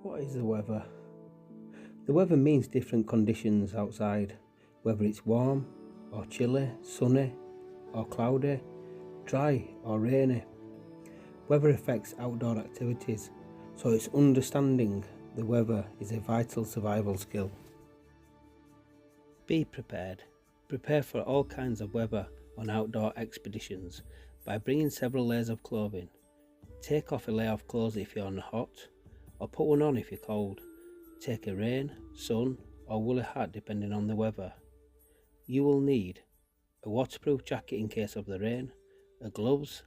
What is the weather? The weather means different conditions outside, whether it's warm or chilly, sunny or cloudy, dry or rainy. Weather affects outdoor activities, so it's understanding the weather is a vital survival skill. Be prepared. Prepare for all kinds of weather on outdoor expeditions by bringing several layers of clothing. Take off a layer of clothes if you're hot, or put one on if you're cold. Take a rain, sun or woolly hat depending on the weather. You will need a waterproof jacket in case of the rain, gloves,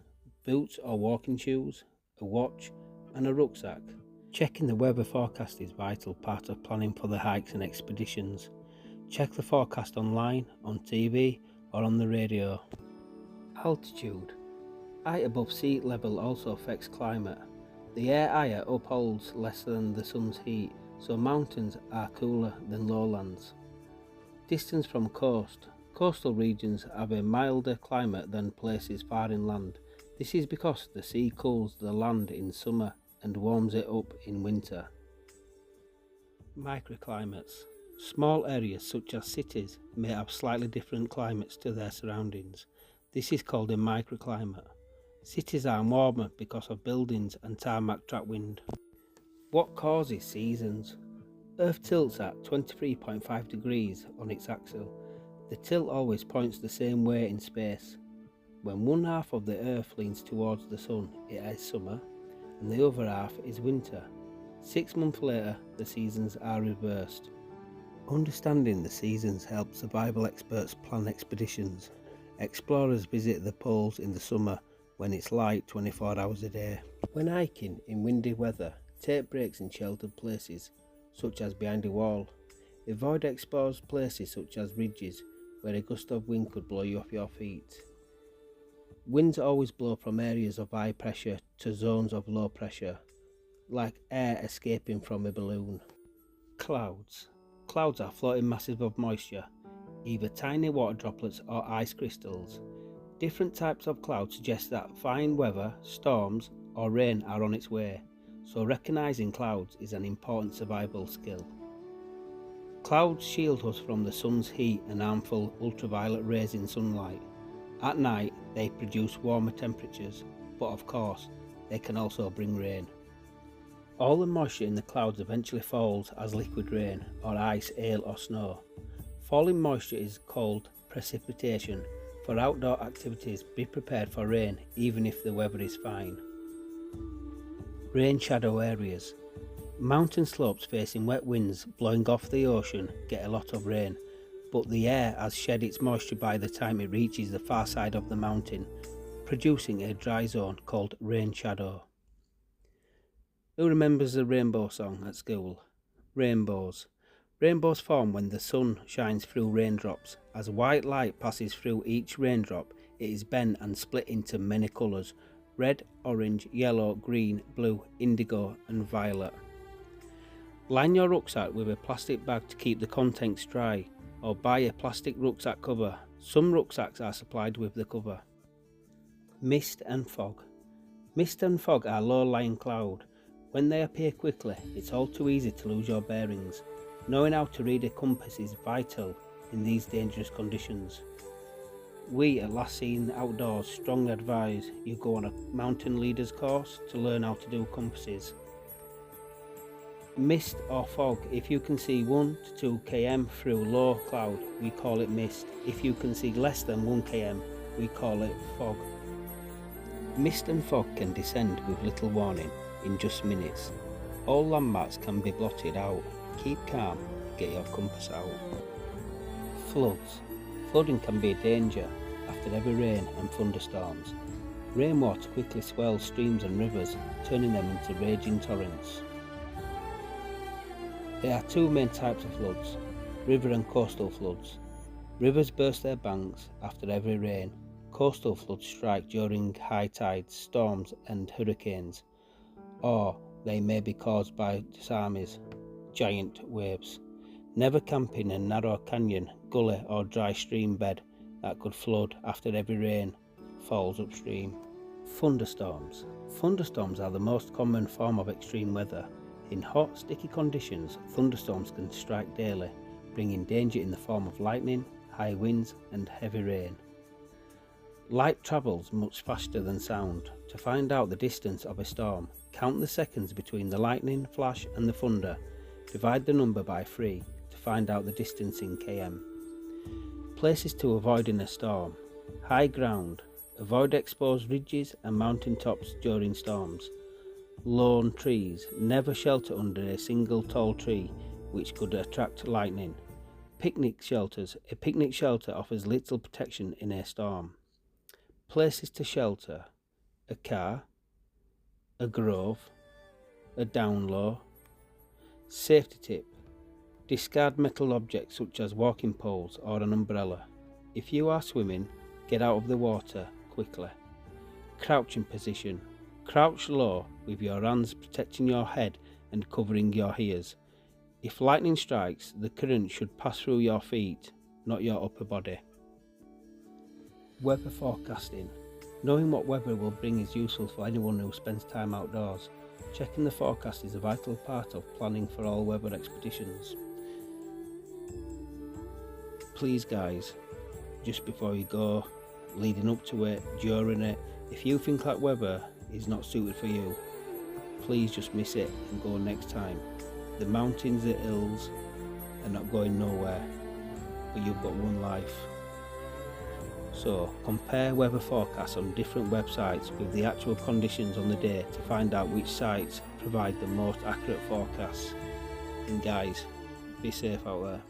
boots or walking shoes, a watch and a rucksack. Checking the weather forecast is a vital part of planning for the hikes and expeditions. Check the forecast online, on TV or on the radio. Altitude. Height above sea level also affects climate. The air higher upholds less than the sun's heat, so mountains are cooler than lowlands. Distance from coast. Coastal regions have a milder climate than places far inland. This is because the sea cools the land in summer and warms it up in winter. Microclimates. Small areas such as cities may have slightly different climates to their surroundings. This is called a microclimate. Cities are warmer because of buildings and tarmac track wind. What causes seasons? Earth tilts at 23.5 degrees on its axis. The tilt always points the same way in space. When one half of the Earth leans towards the sun, it is summer, and the other half is winter. 6 months later, the seasons are reversed. Understanding the seasons helps survival experts plan expeditions. Explorers visit the poles in the summer when it's light 24 hours a day. When hiking in windy weather, take breaks in sheltered places, such as behind a wall. Avoid exposed places such as ridges, where a gust of wind could blow you off your feet. Winds always blow from areas of high pressure to zones of low pressure, like air escaping from a balloon. Clouds. Clouds are floating masses of moisture, either tiny water droplets or ice crystals. Different types of clouds suggest that fine weather, storms or rain are on its way, so recognizing clouds is an important survival skill. Clouds shield us from the sun's heat and harmful ultraviolet rays in sunlight. At night they produce warmer temperatures, but of course they can also bring rain. All the moisture in the clouds eventually falls as liquid rain or ice, hail or snow. Falling moisture is called precipitation. For outdoor activities, be prepared for rain even if the weather is fine. Rain shadow areas. Mountain slopes facing wet winds blowing off the ocean get a lot of rain, but the air has shed its moisture by the time it reaches the far side of the mountain, producing a dry zone called rain shadow. Who remembers the rainbow song at school? Rainbows. Rainbows form when the sun shines through raindrops. As white light passes through each raindrop, it is bent and split into many colours: red, orange, yellow, green, blue, indigo and violet. Line your rucksack with a plastic bag to keep the contents dry, or buy a plastic rucksack cover. Some rucksacks are supplied with the cover. Mist and fog. Mist and fog are low-lying cloud. When they appear quickly, it's all too easy to lose your bearings. Knowing how to read a compass is vital in these dangerous conditions. We at Last Seen Outdoors strongly advise you go on a mountain leaders course to learn how to do compasses. Mist or fog. If you can see 1 to 2 km through low cloud, we call it mist. If you can see less than 1 km, we call it fog. Mist and fog can descend with little warning in just minutes. All landmarks can be blotted out. Keep calm, get your compass out. Floods. Flooding can be a danger after heavy rain and thunderstorms. Rainwater quickly swells streams and rivers, turning them into raging torrents. There are two main types of floods: river and coastal floods. Rivers burst their banks after heavy rain. Coastal floods strike during high tides, storms and hurricanes, or they may be caused by tsunamis, giant waves. Never camp in a narrow canyon, gully or dry stream bed that could flood after heavy rain falls upstream. Thunderstorms. Thunderstorms are the most common form of extreme weather. In hot, sticky conditions, thunderstorms can strike daily, bringing danger in the form of lightning, high winds and heavy rain. Light travels much faster than sound. To find out the distance of a storm, count the seconds between the lightning flash and the thunder. Divide the number by 3 to find out the distance in km. Places to avoid in a storm. High ground. Avoid exposed ridges and mountain tops during storms. Lone trees. Never shelter under a single tall tree, which could attract lightning. Picnic shelters. A picnic shelter offers little protection in a storm. Places to shelter: a car, a grove, a down low. Safety tip: discard metal objects such as walking poles or an umbrella. If you are swimming, get out of the water quickly. Crouching position: crouch low with your hands protecting your head and covering your ears. If lightning strikes, the current should pass through your feet, not your upper body. Weather forecasting. Knowing what weather will bring is useful for anyone who spends time outdoors. Checking the forecast is a vital part of planning for all weather expeditions. Please guys, just before you go, leading up to it, during it, if you think that weather is not suited for you, please just miss it and go next time. The mountains, the hills are not going nowhere, but you've got one life. So compare weather forecasts on different websites with the actual conditions on the day to find out which sites provide the most accurate forecasts. And guys, be safe out there.